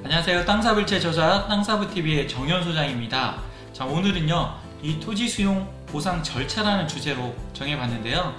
안녕하세요. 땅사불체 저자 땅사부TV의 정현 소장입니다. 자, 오늘은요, 이 토지 수용 보상 절차라는 주제로 정해봤는데요.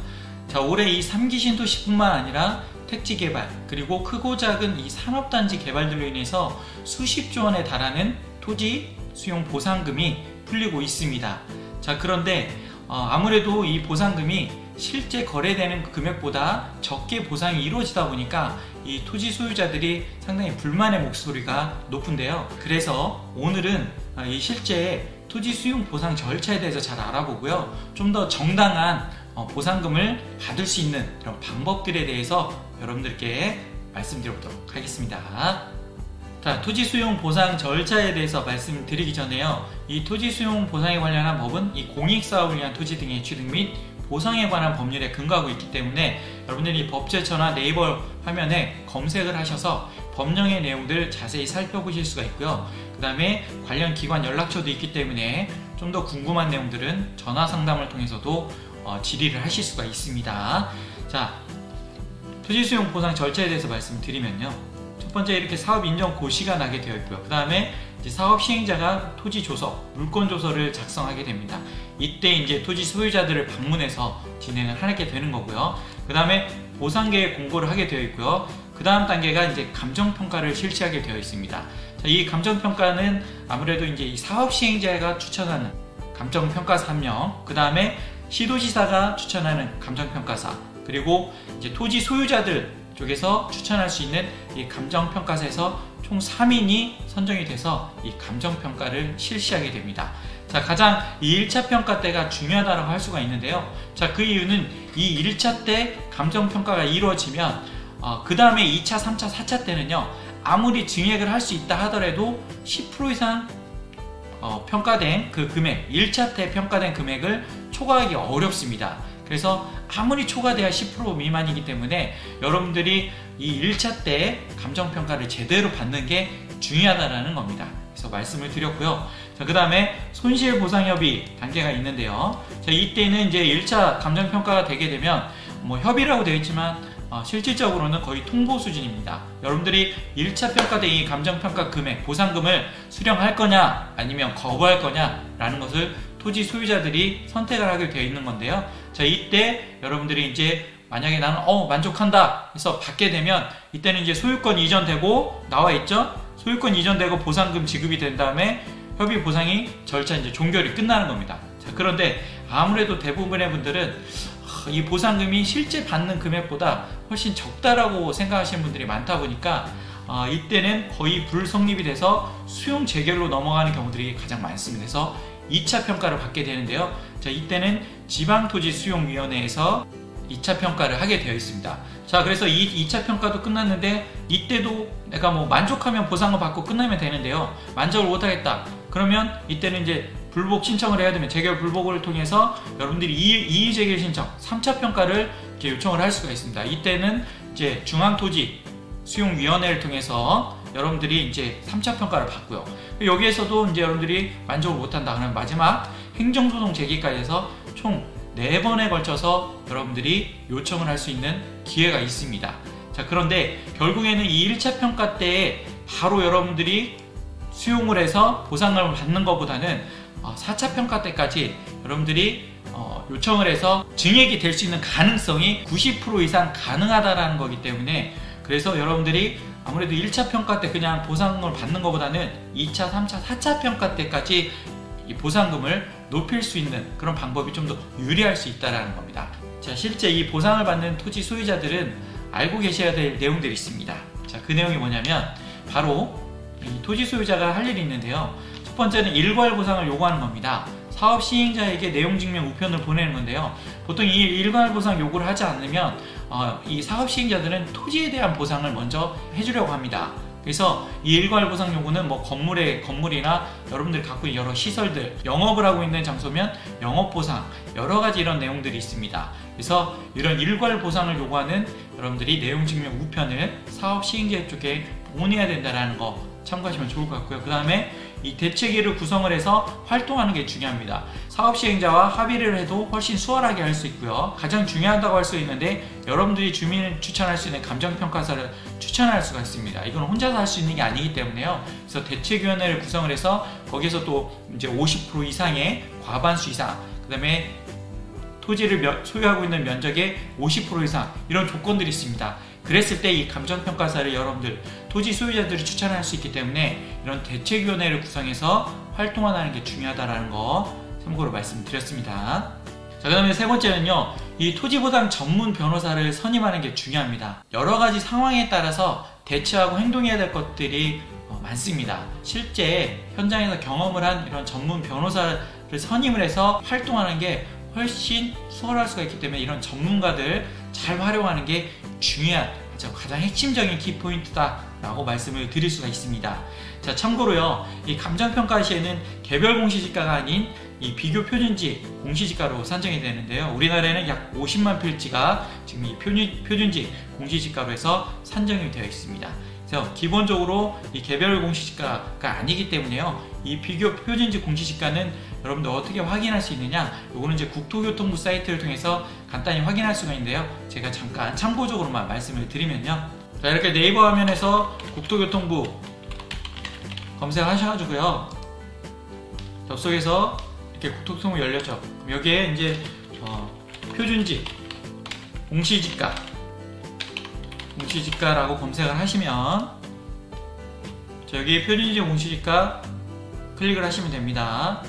자, 올해 이 3기 신도시뿐만 아니라 택지 개발, 그리고 크고 작은 이 산업단지 개발들로 인해서 수십조 원에 달하는 토지 수용 보상금이 풀리고 있습니다. 자, 그런데 아무래도 이 보상금이 실제 거래되는 금액보다 적게 보상이 이루어지다 보니까 이 토지 소유자들이 상당히 불만의 목소리가 높은데요. 그래서 오늘은 이 실제 토지 수용 보상 절차에 대해서 잘 알아보고요. 좀 더 정당한 보상금을 받을 수 있는 이런 방법들에 대해서 여러분들께 말씀드려보도록 하겠습니다. 자, 토지 수용 보상 절차에 대해서 말씀드리기 전에요. 이 토지 수용 보상에 관련한 법은 이 공익사업을 위한 토지 등의 취득 및 보상에 관한 법률에 근거하고 있기 때문에 여러분들이 법제처나 네이버 화면에 검색을 하셔서 법령의 내용들 자세히 살펴보실 수가 있고요. 그 다음에 관련 기관 연락처도 있기 때문에 좀 더 궁금한 내용들은 전화 상담을 통해서도 질의를 하실 수가 있습니다. 자, 토지 수용 보상 절차에 대해서 말씀드리면요. 첫 번째, 이렇게 사업 인정 고시가 나게 되어 있고요. 그 다음에 사업 시행자가 토지 조서, 물권 조서를 작성하게 됩니다. 이때 이제 토지 소유자들을 방문해서 진행을 하게 되는 거고요. 그 다음에 보상 계획 공고를 하게 되어 있고요. 그 다음 단계가 이제 감정 평가를 실시하게 되어 있습니다. 자, 이 감정 평가는 아무래도 이제 이 사업 시행자가 추천하는 감정 평가사 1명, 그 다음에 시도지사가 추천하는 감정 평가사, 그리고 이제 토지 소유자들 쪽에서 추천할 수 있는 이 감정 평가사에서 총 3인이 선정이 돼서 이 감정 평가를 실시하게 됩니다. 자, 가장 이 1차 평가 때가 중요하다고 할 수가 있는데요. 자, 그 이유는 이 1차 때 감정 평가가 이루어지면 그 다음에 2차, 3차, 4차 때는요, 아무리 증액을 할 수 있다 하더라도 10% 이상 평가된 그 금액, 1차 때 평가된 금액을 초과하기 어렵습니다. 그래서 아무리 초과돼야 10% 미만이기 때문에 여러분들이 이 1차 때 감정평가를 제대로 받는 게 중요하다는 겁니다. 그래서 말씀을 드렸고요. 자, 그 다음에 손실보상협의 단계가 있는데요. 자, 이때는 이제 1차 감정평가가 되게 되면 협의라고 되어 있지만 실질적으로는 거의 통보 수준입니다. 여러분들이 1차 평가된 이 감정평가 금액, 보상금을 수령할 거냐 아니면 거부할 거냐 라는 것을 토지 소유자들이 선택을 하게 되어 있는 건데요. 자, 이때 여러분들이 이제 만약에 나는 만족한다 해서 받게 되면 이때는 이제 소유권 이전되고 나와 있죠. 소유권 이전되고 보상금 지급이 된 다음에 협의 보상이 절차 이제 종결이 끝나는 겁니다. 자, 그런데 아무래도 대부분의 분들은 이 보상금이 실제 받는 금액보다 훨씬 적다라고 생각하시는 분들이 많다 보니까 이때는 거의 불성립이 돼서 수용 재결로 넘어가는 경우들이 가장 많습니다. 그래서 2차 평가를 받게 되는데요. 자, 이때는 지방토지수용위원회에서 2차 평가를 하게 되어 있습니다. 자, 그래서 2차 평가도 끝났는데 이때도 내가 만족하면 보상을 받고 끝나면 되는데요. 만족을 못하겠다. 그러면 이때는 이제 불복 신청을 해야 되면 재결 불복을 통해서 여러분들이 이의 재결 신청 3차 평가를 이제 요청을 할 수가 있습니다. 이때는 이제 중앙토지수용위원회를 통해서 여러분들이 이제 3차 평가를 받고요. 여기에서도 이제 여러분들이 만족을 못한다 그러면 마지막 행정소송 제기까지 해서 총 4번에 걸쳐서 여러분들이 요청을 할 수 있는 기회가 있습니다. 자, 그런데 결국에는 이 1차 평가 때에 바로 여러분들이 수용을 해서 보상을 받는 것보다는 4차 평가 때까지 여러분들이 요청을 해서 증액이 될 수 있는 가능성이 90% 이상 가능하다는 거기 때문에, 그래서 여러분들이 아무래도 1차 평가 때 그냥 보상금을 받는 것보다는 2차, 3차, 4차 평가 때까지 이 보상금을 높일 수 있는 그런 방법이 좀 더 유리할 수 있다는 겁니다. 자, 실제 이 보상을 받는 토지 소유자들은 알고 계셔야 될 내용들이 있습니다. 자, 그 내용이 뭐냐면 바로 이 토지 소유자가 할 일이 있는데요. 첫 번째는 일괄 보상을 요구하는 겁니다. 사업 시행자에게 내용 증명 우편을 보내는 건데요. 보통 이 일괄 보상 요구를 하지 않으면 이 사업 시행자들은 토지에 대한 보상을 먼저 해주려고 합니다. 그래서 이 일괄 보상 요구는 건물이나 여러분들이 갖고 있는 여러 시설들, 영업을 하고 있는 장소면 영업 보상, 여러 가지 이런 내용들이 있습니다. 그래서 이런 일괄 보상을 요구하는 여러분들이 내용 증명 우편을 사업 시행자 쪽에 보내야 된다는 거 참고하시면 좋을 것 같고요. 그 다음에 이 대책위를 구성을 해서 활동하는 게 중요합니다. 사업 시행자와 합의를 해도 훨씬 수월하게 할 수 있고요. 가장 중요하다고 할 수 있는데 여러분들이 주민을 추천할 수 있는 감정평가사를 추천할 수가 있습니다. 이건 혼자서 할 수 있는 게 아니기 때문에요. 그래서 대책위원회를 구성을 해서 거기서 또 이제 50% 이상의 과반수 이상, 그 다음에 토지를 소유하고 있는 면적의 50% 이상 이런 조건들이 있습니다. 그랬을 때 이 감정평가사를 여러분들 토지 소유자들이 추천할 수 있기 때문에 이런 대책위원회를 구성해서 활동하는 게 중요하다는 거 참고로 말씀드렸습니다. 자, 그 다음에 세 번째는요, 이 토지보상 전문 변호사를 선임하는 게 중요합니다. 여러 가지 상황에 따라서 대처하고 행동해야 될 것들이 많습니다. 실제 현장에서 경험을 한 이런 전문 변호사를 선임을 해서 활동하는 게 훨씬 수월할 수가 있기 때문에 이런 전문가들 잘 활용하는 게 중요한 가장 핵심적인 키포인트다 라고 말씀을 드릴 수가 있습니다. 자, 참고로요, 이 감정평가 시에는 개별 공시지가가 아닌 이 비교 표준지 공시지가로 산정이 되는데요. 우리나라에는 약 50만 필지가 지금 이 표준지 공시지가로 해서 산정이 되어 있습니다. 그래서 기본적으로 이 개별 공시지가가 아니기 때문에요, 이 비교 표준지 공시지가는 여러분들 어떻게 확인할 수 있느냐, 요거는 이제 국토교통부 사이트를 통해서 간단히 확인할 수가 있는데요. 제가 잠깐 참고적으로만 말씀을 드리면요, 자, 이렇게 네이버 화면에서 국토교통부 검색하셔가지고요, 접속해서 이렇게 국토교통부 열렸죠. 그럼 여기에 이제 표준지 공시지가라고 검색을 하시면, 자, 여기 표준지 공시지가 클릭을 하시면 됩니다.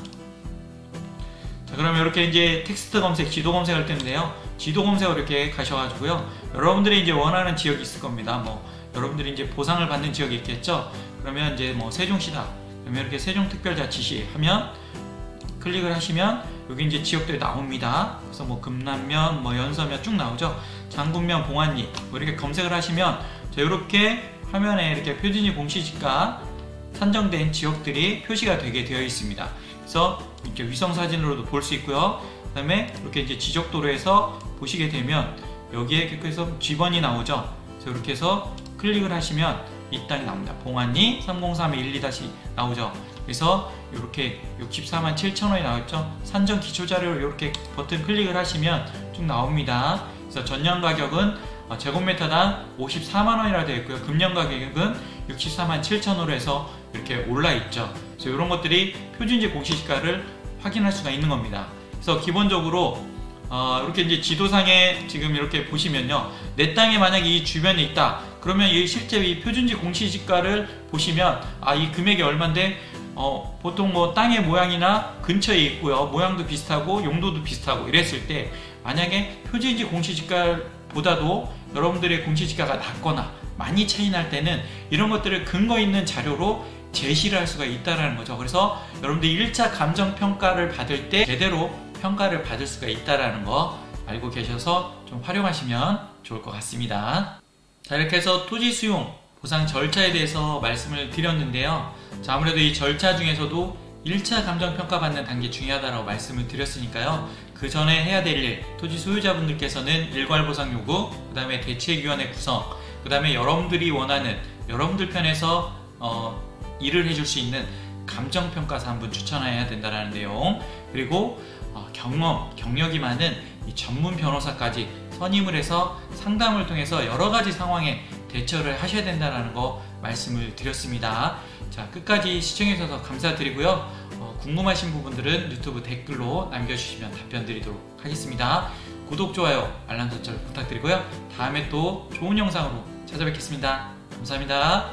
자, 그러면 이렇게 이제 텍스트 검색, 지도 검색할 텐데요, 지도 검색으로 이렇게 가셔가지고요, 여러분들이 이제 원하는 지역이 있을 겁니다. 뭐 여러분들이 이제 보상을 받는 지역이 있겠죠. 그러면 이제 뭐 세종시다. 그러면 이렇게 세종특별자치시 하면 클릭을 하시면 여기 이제 지역들이 나옵니다. 그래서 뭐 금남면, 뭐 연서면 쭉 나오죠. 장군면, 봉안리 뭐 이렇게 검색을 하시면, 자, 이렇게 화면에 이렇게 표준지 공시지가 산정된 지역들이 표시가 되게 되어 있습니다. 그래서 이렇게 위성 사진으로도 볼 수 있고요. 그 다음에 이렇게 이제 지적도로에서 보시게 되면 여기에 이렇게 해서 G번이 나오죠. 그래서 이렇게 해서 클릭을 하시면 이 땅이 나옵니다. 봉안리 303112 나오죠. 그래서 이렇게 64만 7천 원이 나왔죠. 산정 기초자료를 이렇게 버튼 클릭을 하시면 쭉 나옵니다. 그래서 전년 가격은 제곱미터당 54만 원이라 되어 있고요. 금년 가격은 64만 7천 원으로 해서 이렇게 올라 있죠. 그래서 이런 것들이 표준지 공시지가를 확인할 수가 있는 겁니다. 그래서 기본적으로 이렇게 이제 지도상에 지금 이렇게 보시면요, 내 땅에 만약에 이 주변에 있다 그러면 이 실제 이 표준지 공시지가를 보시면 이 금액이 얼마인데 보통 뭐 땅의 모양이나 근처에 있고요, 모양도 비슷하고 용도도 비슷하고 이랬을 때, 만약에 표준지 공시지가보다도 여러분들의 공시지가가 낮거나 많이 차이 날 때는 이런 것들을 근거 있는 자료로 제시를 할 수가 있다는 거죠. 그래서 여러분들이 1차 감정평가를 받을 때 제대로 평가를 받을 수가 있다는 거 알고 계셔서 좀 활용하시면 좋을 것 같습니다. 자, 이렇게 해서 토지 수용 보상 절차에 대해서 말씀을 드렸는데요. 자, 아무래도 이 절차 중에서도 1차 감정평가 받는 단계 중요하다고 말씀을 드렸으니까요, 그 전에 해야 될 일, 토지 소유자분들께서는 일괄보상 요구, 그 다음에 대책위원회 구성, 그 다음에 여러분들이 원하는, 여러분들 편에서 일을 해줄 수 있는 감정평가사 한 분 추천해야 된다는 내용, 그리고 경력이 많은 이 전문 변호사까지 선임을 해서 상담을 통해서 여러 가지 상황에 대처를 하셔야 된다는 거 말씀을 드렸습니다. 자, 끝까지 시청해주셔서 감사드리고요. 궁금하신 부분들은 유튜브 댓글로 남겨주시면 답변 드리도록 하겠습니다. 구독, 좋아요, 알람 설정 부탁드리고요. 다음에 또 좋은 영상으로 찾아뵙겠습니다. 감사합니다.